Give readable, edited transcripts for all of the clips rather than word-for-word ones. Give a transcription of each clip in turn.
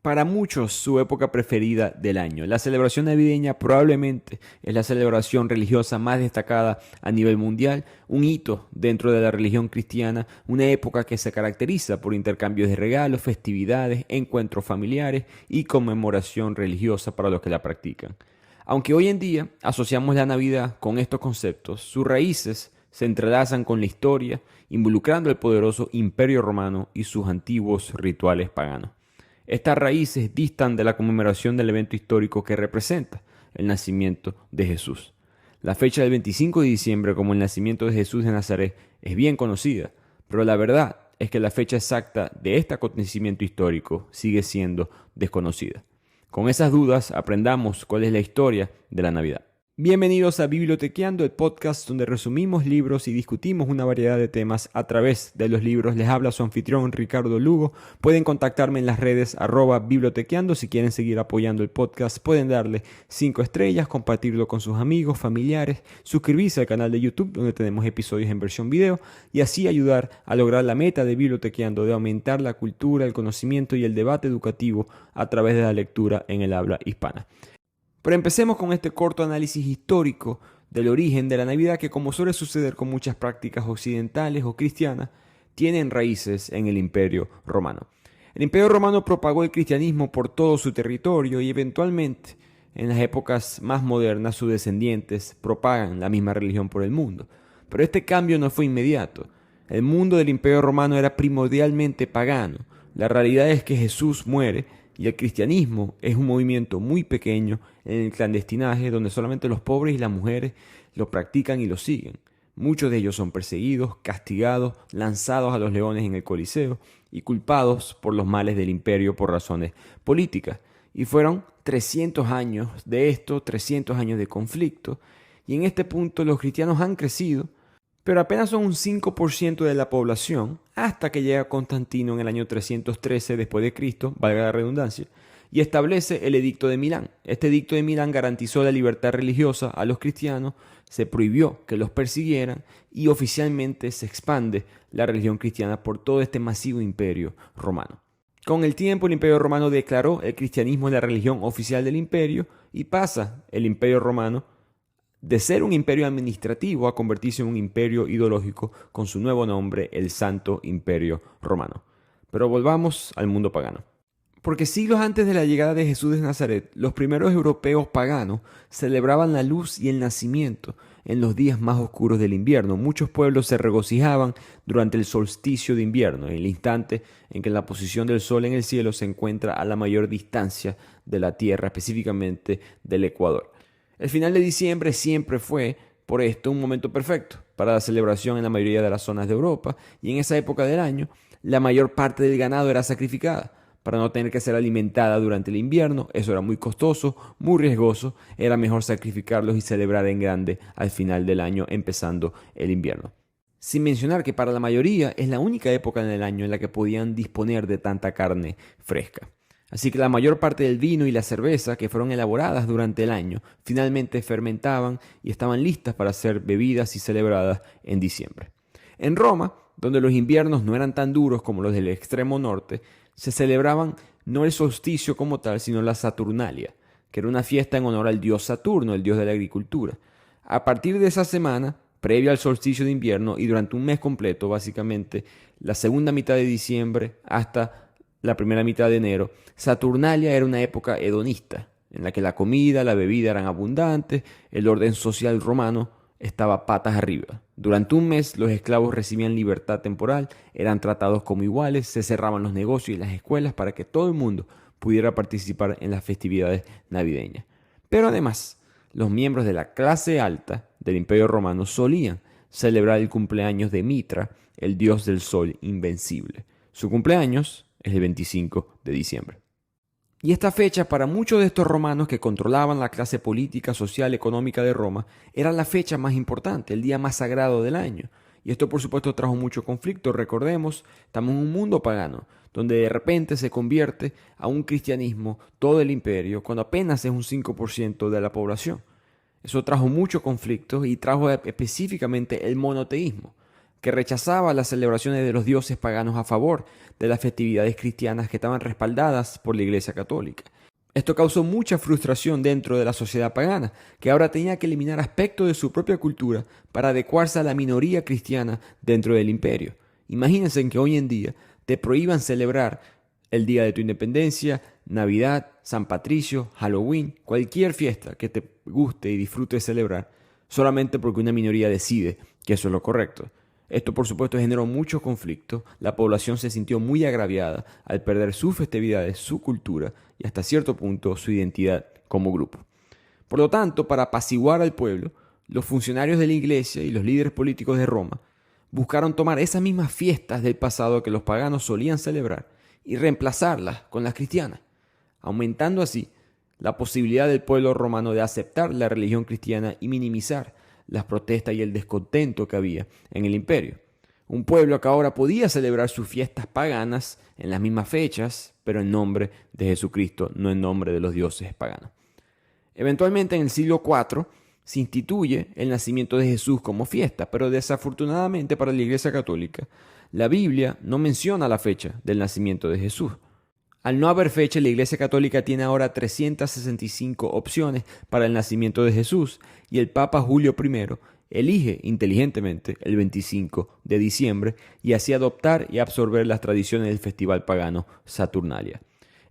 Para muchos, su época preferida del año. La celebración navideña probablemente es la celebración religiosa más destacada a nivel mundial, un hito dentro de la religión cristiana, una época que se caracteriza por intercambios de regalos, festividades, encuentros familiares y conmemoración religiosa para los que la practican. Aunque hoy en día asociamos la Navidad con estos conceptos, sus raíces se entrelazan con la historia, involucrando el poderoso Imperio Romano y sus antiguos rituales paganos. Estas raíces distan de la conmemoración del evento histórico que representa el nacimiento de Jesús. La fecha del 25 de diciembre como el nacimiento de Jesús de Nazaret es bien conocida, pero la verdad es que la fecha exacta de este acontecimiento histórico sigue siendo desconocida. Con esas dudas aprendamos cuál es la historia de la Navidad. Bienvenidos a Bibliotequeando, el podcast donde resumimos libros y discutimos una variedad de temas a través de los libros. Les habla su anfitrión Ricardo Lugo. Pueden contactarme en las redes @bibliotequeando. Si quieren seguir apoyando el podcast, pueden darle 5 estrellas, compartirlo con sus amigos, familiares, suscribirse al canal de YouTube donde tenemos episodios en versión video y así ayudar a lograr la meta de Bibliotequeando de aumentar la cultura, el conocimiento y el debate educativo a través de la lectura en el habla hispana. Pero empecemos con este corto análisis histórico del origen de la Navidad que, como suele suceder con muchas prácticas occidentales o cristianas, tienen raíces en el Imperio Romano. El Imperio Romano propagó el cristianismo por todo su territorio y eventualmente, en las épocas más modernas, sus descendientes propagan la misma religión por el mundo. Pero este cambio no fue inmediato. El mundo del Imperio Romano era primordialmente pagano. La realidad es que Jesús muere y el cristianismo es un movimiento muy pequeño en el clandestinaje donde solamente los pobres y las mujeres lo practican y lo siguen. Muchos de ellos son perseguidos, castigados, lanzados a los leones en el Coliseo y culpados por los males del imperio por razones políticas. Y fueron 300 años de esto, 300 años de conflicto. Y en este punto los cristianos han crecido, pero apenas son un 5% de la población hasta que llega Constantino en el año 313 después de Cristo, valga la redundancia, y establece el Edicto de Milán. Este Edicto de Milán garantizó la libertad religiosa a los cristianos, se prohibió que los persiguieran y oficialmente se expande la religión cristiana por todo este masivo imperio romano. Con el tiempo el Imperio Romano declaró el cristianismo la religión oficial del imperio y pasa el Imperio Romano de ser un imperio administrativo a convertirse en un imperio ideológico con su nuevo nombre, el Santo Imperio Romano. Pero volvamos al mundo pagano. Porque siglos antes de la llegada de Jesús de Nazaret, los primeros europeos paganos celebraban la luz y el nacimiento en los días más oscuros del invierno. Muchos pueblos se regocijaban durante el solsticio de invierno, en el instante en que la posición del sol en el cielo se encuentra a la mayor distancia de la Tierra, específicamente del Ecuador. El final de diciembre siempre fue, por esto, un momento perfecto para la celebración en la mayoría de las zonas de Europa, y en esa época del año la mayor parte del ganado era sacrificada para no tener que ser alimentada durante el invierno. Eso era muy costoso, muy riesgoso, era mejor sacrificarlos y celebrar en grande al final del año, empezando el invierno. Sin mencionar que para la mayoría es la única época en el año en la que podían disponer de tanta carne fresca. Así que la mayor parte del vino y la cerveza que fueron elaboradas durante el año finalmente fermentaban y estaban listas para ser bebidas y celebradas en diciembre. En Roma, donde los inviernos no eran tan duros como los del extremo norte, se celebraban no el solsticio como tal, sino la Saturnalia, que era una fiesta en honor al dios Saturno, el dios de la agricultura. A partir de esa semana, previa al solsticio de invierno y durante un mes completo, básicamente la segunda mitad de diciembre hasta la primera mitad de enero, Saturnalia era una época hedonista, en la que la comida, la bebida eran abundantes, el orden social romano estaba patas arriba. Durante un mes los esclavos recibían libertad temporal, eran tratados como iguales, se cerraban los negocios y las escuelas para que todo el mundo pudiera participar en las festividades navideñas. Pero además, los miembros de la clase alta del Imperio Romano solían celebrar el cumpleaños de Mitra, el dios del sol invencible. Su cumpleaños es el 25 de diciembre. Y esta fecha para muchos de estos romanos que controlaban la clase política, social, económica de Roma, era la fecha más importante, el día más sagrado del año. Y esto por supuesto trajo mucho conflicto. Recordemos, estamos en un mundo pagano, donde de repente se convierte a un cristianismo todo el imperio, cuando apenas es un 5% de la población. Eso trajo mucho conflicto y trajo específicamente el monoteísmo. que rechazaba las celebraciones de los dioses paganos a favor de las festividades cristianas que estaban respaldadas por la Iglesia Católica. Esto causó mucha frustración dentro de la sociedad pagana, que ahora tenía que eliminar aspectos de su propia cultura para adecuarse a la minoría cristiana dentro del imperio. Imagínense que hoy en día te prohíban celebrar el día de tu independencia, Navidad, San Patricio, Halloween, cualquier fiesta que te guste y disfrutes celebrar, solamente porque una minoría decide que eso es lo correcto. Esto, por supuesto, generó mucho conflicto. La población se sintió muy agraviada al perder sus festividades, su cultura y hasta cierto punto su identidad como grupo. Por lo tanto, para apaciguar al pueblo, los funcionarios de la iglesia y los líderes políticos de Roma buscaron tomar esas mismas fiestas del pasado que los paganos solían celebrar y reemplazarlas con las cristianas, aumentando así la posibilidad del pueblo romano de aceptar la religión cristiana y minimizar las protestas y el descontento que había en el imperio. Un pueblo que ahora podía celebrar sus fiestas paganas en las mismas fechas, pero en nombre de Jesucristo, no en nombre de los dioses paganos. Eventualmente en el siglo IV se instituye el nacimiento de Jesús como fiesta, pero desafortunadamente para la Iglesia Católica, la Biblia no menciona la fecha del nacimiento de Jesús. Al no haber fecha, la Iglesia Católica tiene ahora 365 opciones para el nacimiento de Jesús y el Papa Julio I elige inteligentemente el 25 de diciembre y así adoptar y absorber las tradiciones del festival pagano Saturnalia.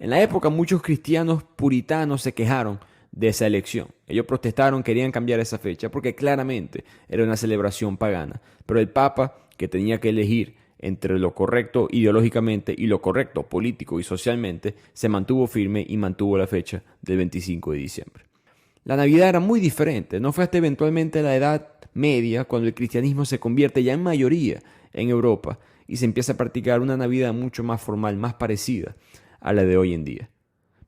En la época muchos cristianos puritanos se quejaron de esa elección. Ellos protestaron, querían cambiar esa fecha porque claramente era una celebración pagana, pero el Papa, que tenía que elegir entre lo correcto ideológicamente y lo correcto político y socialmente, se mantuvo firme y mantuvo la fecha del 25 de diciembre. La Navidad era muy diferente, no fue hasta eventualmente la Edad Media cuando el cristianismo se convierte ya en mayoría en Europa y se empieza a practicar una Navidad mucho más formal, más parecida a la de hoy en día.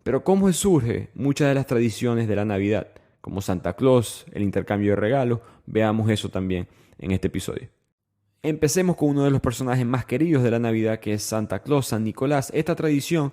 Pero ¿cómo surge muchas de las tradiciones de la Navidad? Como Santa Claus, el intercambio de regalos, veamos eso también en este episodio. Empecemos con uno de los personajes más queridos de la Navidad, que es Santa Claus, San Nicolás. Esta tradición,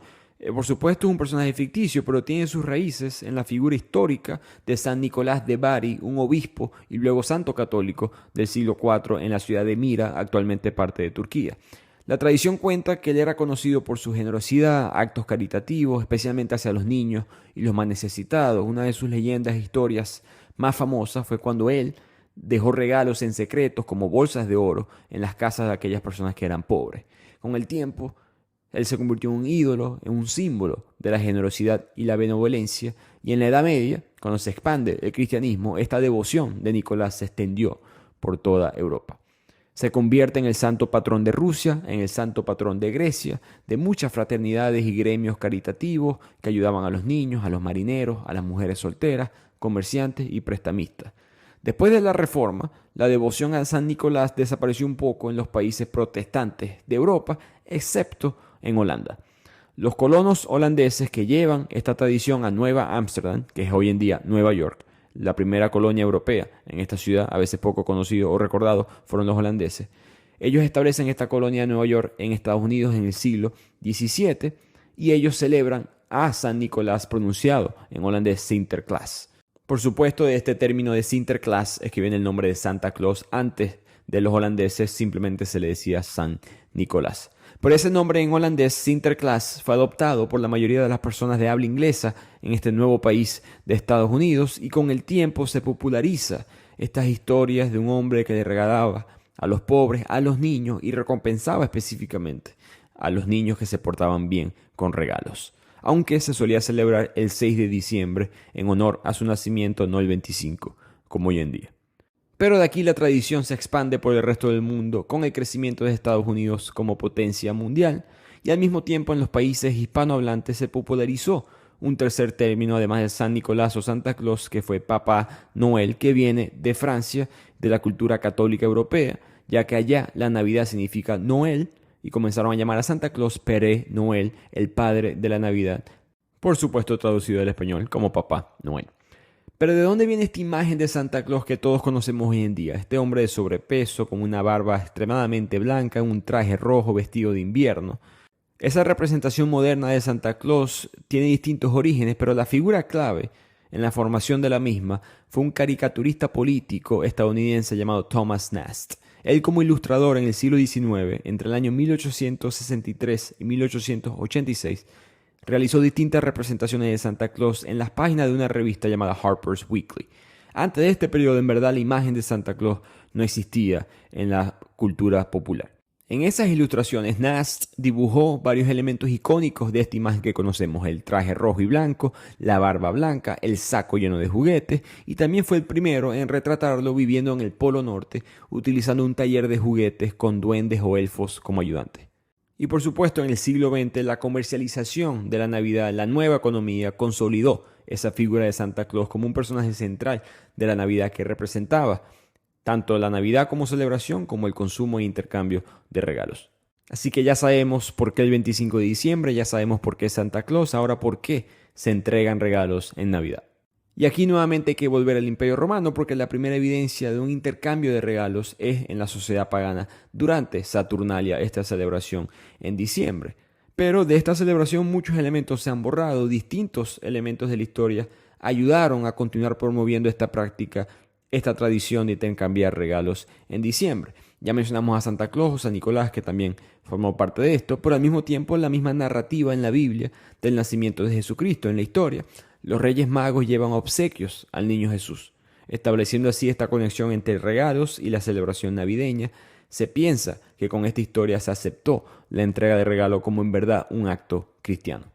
por supuesto, es un personaje ficticio, pero tiene sus raíces en la figura histórica de San Nicolás de Bari, un obispo y luego santo católico del siglo IV en la ciudad de Mira, actualmente parte de Turquía. La tradición cuenta que él era conocido por su generosidad, actos caritativos, especialmente hacia los niños y los más necesitados. Una de sus leyendas e historias más famosas fue cuando él dejó regalos en secretos como bolsas de oro en las casas de aquellas personas que eran pobres. Con el tiempo, él se convirtió en un ídolo, en un símbolo de la generosidad y la benevolencia, y en la Edad Media, cuando se expande el cristianismo, esta devoción de Nicolás se extendió por toda Europa. Se convierte en el santo patrón de Rusia, en el santo patrón de Grecia, de muchas fraternidades y gremios caritativos que ayudaban a los niños, a los marineros, a las mujeres solteras, comerciantes y prestamistas. Después de la Reforma, la devoción a San Nicolás desapareció un poco en los países protestantes de Europa, excepto en Holanda. Los colonos holandeses que llevan esta tradición a Nueva Ámsterdam, que es hoy en día Nueva York, la primera colonia europea en esta ciudad, a veces poco conocido o recordado, fueron los holandeses. Ellos establecen esta colonia de Nueva York en Estados Unidos en el siglo XVII y ellos celebran a San Nicolás, pronunciado en holandés Sinterklaas. Por supuesto, de este término de Sinterklaas es que viene el nombre de Santa Claus. Antes de los holandeses simplemente se le decía San Nicolás. Por ese nombre en holandés, Sinterklaas, fue adoptado por la mayoría de las personas de habla inglesa en este nuevo país de Estados Unidos y con el tiempo se populariza estas historias de un hombre que le regalaba a los pobres, a los niños y recompensaba específicamente a los niños que se portaban bien con regalos. Aunque se solía celebrar el 6 de diciembre en honor a su nacimiento, no el 25, como hoy en día. Pero de aquí la tradición se expande por el resto del mundo con el crecimiento de Estados Unidos como potencia mundial y al mismo tiempo en los países hispanohablantes se popularizó un tercer término además de San Nicolás o Santa Claus, que fue Papá Noel, que viene de Francia, de la cultura católica europea, ya que allá la Navidad significa Noel, y comenzaron a llamar a Santa Claus Père Noël, el padre de la Navidad, por supuesto traducido al español como Papá Noel. Pero ¿de dónde viene esta imagen de Santa Claus que todos conocemos hoy en día? Este hombre de sobrepeso, con una barba extremadamente blanca, un traje rojo vestido de invierno. Esa representación moderna de Santa Claus tiene distintos orígenes, pero la figura clave en la formación de la misma fue un caricaturista político estadounidense llamado Thomas Nast. Él, como ilustrador en el siglo XIX, entre el año 1863 y 1886, realizó distintas representaciones de Santa Claus en las páginas de una revista llamada Harper's Weekly. Antes de este periodo, en verdad, la imagen de Santa Claus no existía en la cultura popular. En esas ilustraciones, Nast dibujó varios elementos icónicos de esta imagen que conocemos: el traje rojo y blanco, la barba blanca, el saco lleno de juguetes, y también fue el primero en retratarlo viviendo en el Polo Norte, utilizando un taller de juguetes con duendes o elfos como ayudantes. Y por supuesto, en el siglo XX, la comercialización de la Navidad, la nueva economía, consolidó esa figura de Santa Claus como un personaje central de la Navidad que representaba tanto la Navidad como celebración, como el consumo e intercambio de regalos. Así que ya sabemos por qué el 25 de diciembre, ya sabemos por qué Santa Claus, ahora por qué se entregan regalos en Navidad. Y aquí nuevamente hay que volver al Imperio Romano, porque la primera evidencia de un intercambio de regalos es en la sociedad pagana durante Saturnalia, esta celebración en diciembre. Pero de esta celebración muchos elementos se han borrado, distintos elementos de la historia ayudaron a continuar promoviendo esta práctica, esta tradición de intercambiar regalos en diciembre. Ya mencionamos a Santa Claus o San Nicolás, que también formó parte de esto, pero al mismo tiempo la misma narrativa en la Biblia del nacimiento de Jesucristo. En la historia, los Reyes Magos llevan obsequios al niño Jesús, estableciendo así esta conexión entre regalos y la celebración navideña. Se piensa que con esta historia se aceptó la entrega de regalo como en verdad un acto cristiano.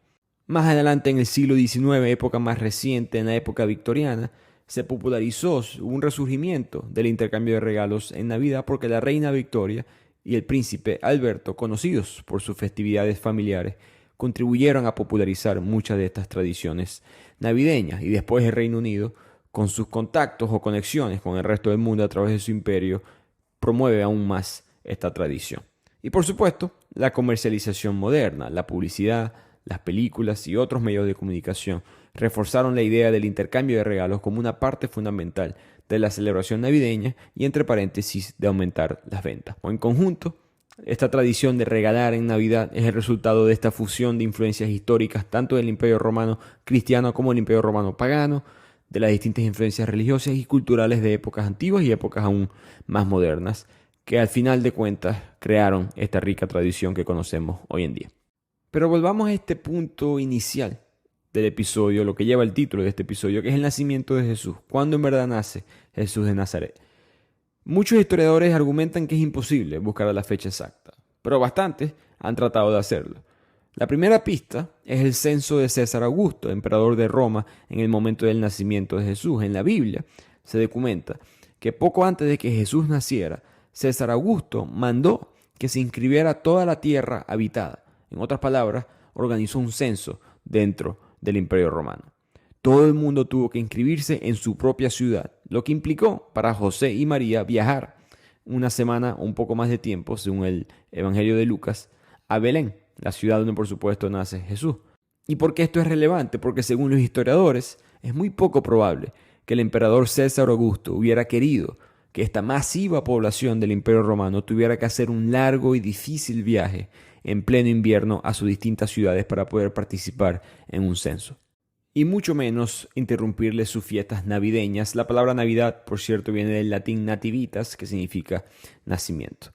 Más adelante, en el siglo XIX, época más reciente, en la época victoriana, se popularizó, un resurgimiento del intercambio de regalos en Navidad, porque la reina Victoria y el príncipe Alberto, conocidos por sus festividades familiares, contribuyeron a popularizar muchas de estas tradiciones navideñas, y después el Reino Unido, con sus contactos o conexiones con el resto del mundo a través de su imperio, promueve aún más esta tradición. Y por supuesto, la comercialización moderna, la publicidad, las películas y otros medios de comunicación reforzaron la idea del intercambio de regalos como una parte fundamental de la celebración navideña, y entre paréntesis de aumentar las ventas. O en conjunto, esta tradición de regalar en Navidad es el resultado de esta fusión de influencias históricas tanto del Imperio Romano cristiano como del Imperio Romano pagano, de las distintas influencias religiosas y culturales de épocas antiguas y épocas aún más modernas, que al final de cuentas crearon esta rica tradición que conocemos hoy en día. Pero volvamos a este punto inicial del episodio, lo que lleva el título de este episodio, que es el nacimiento de Jesús. ¿Cuándo en verdad nace Jesús de Nazaret? Muchos historiadores argumentan que es imposible buscar la fecha exacta, pero bastantes han tratado de hacerlo. La primera pista es el censo de César Augusto, emperador de Roma, en el momento del nacimiento de Jesús. En la Biblia se documenta que poco antes de que Jesús naciera, César Augusto mandó que se inscribiera toda la tierra habitada. En otras palabras, organizó un censo dentro del Imperio Romano. Todo el mundo tuvo que inscribirse en su propia ciudad, lo que implicó para José y María viajar una semana o un poco más de tiempo, según el Evangelio de Lucas, a Belén, la ciudad donde por supuesto nace Jesús. ¿Y por qué esto es relevante? Porque según los historiadores, es muy poco probable que el emperador César Augusto hubiera querido que esta masiva población del Imperio Romano tuviera que hacer un largo y difícil viaje en pleno invierno a sus distintas ciudades para poder participar en un censo. Y mucho menos interrumpirles sus fiestas navideñas. La palabra Navidad, por cierto, viene del latín nativitas, que significa nacimiento.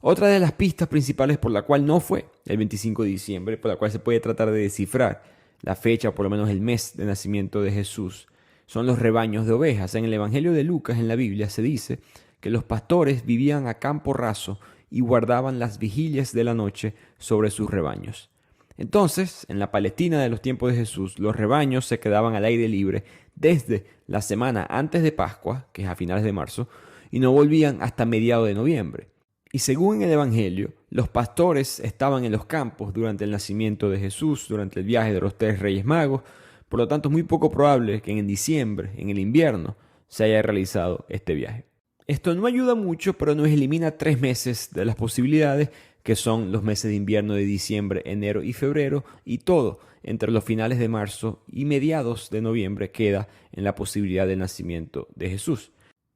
Otra de las pistas principales por la cual no fue el 25 de diciembre, por la cual se puede tratar de descifrar la fecha, o por lo menos el mes de nacimiento de Jesús, son los rebaños de ovejas. En el Evangelio de Lucas, en la Biblia, se dice que los pastores vivían a campo raso y guardaban las vigilias de la noche sobre sus rebaños. Entonces, en la Palestina de los tiempos de Jesús, los rebaños se quedaban al aire libre desde la semana antes de Pascua, que es a finales de marzo, y no volvían hasta mediados de noviembre. Y según el Evangelio, los pastores estaban en los campos durante el nacimiento de Jesús, durante el viaje de los 3 Reyes Magos. Por lo tanto, es muy poco probable que en diciembre, en el invierno, se haya realizado este viaje. Esto no ayuda mucho, pero nos elimina 3 meses de las posibilidades, que son los meses de invierno de diciembre, enero y febrero, y todo entre los finales de marzo y mediados de noviembre queda en la posibilidad del nacimiento de Jesús.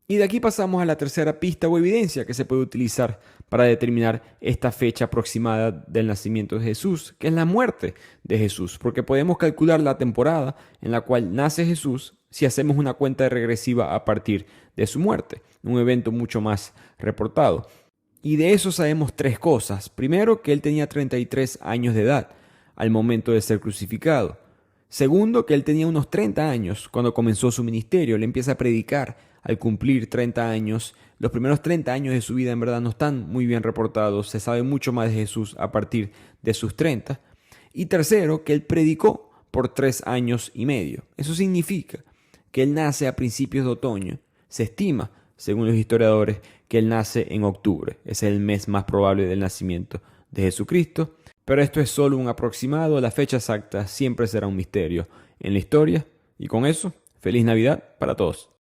Y de aquí pasamos a la tercera pista o evidencia que se puede utilizar para determinar esta fecha aproximada del nacimiento de Jesús, que es la muerte de Jesús, porque podemos calcular la temporada en la cual nace Jesús si hacemos una cuenta regresiva a partir de su muerte, un evento mucho más reportado. Y de eso sabemos tres cosas. Primero, que él tenía 33 años de edad al momento de ser crucificado. Segundo, que él tenía unos 30 años cuando comenzó su ministerio. Él empieza a predicar al cumplir 30 años. Los primeros 30 años de su vida en verdad no están muy bien reportados. Se sabe mucho más de Jesús a partir de sus 30. Y tercero, que él predicó por 3 años y medio. Eso significa que él nace a principios de otoño. Se estima, según los historiadores, que él nace en octubre. Ese es el mes más probable del nacimiento de Jesucristo. Pero esto es solo un aproximado, la fecha exacta siempre será un misterio en la historia. Y con eso, feliz Navidad para todos.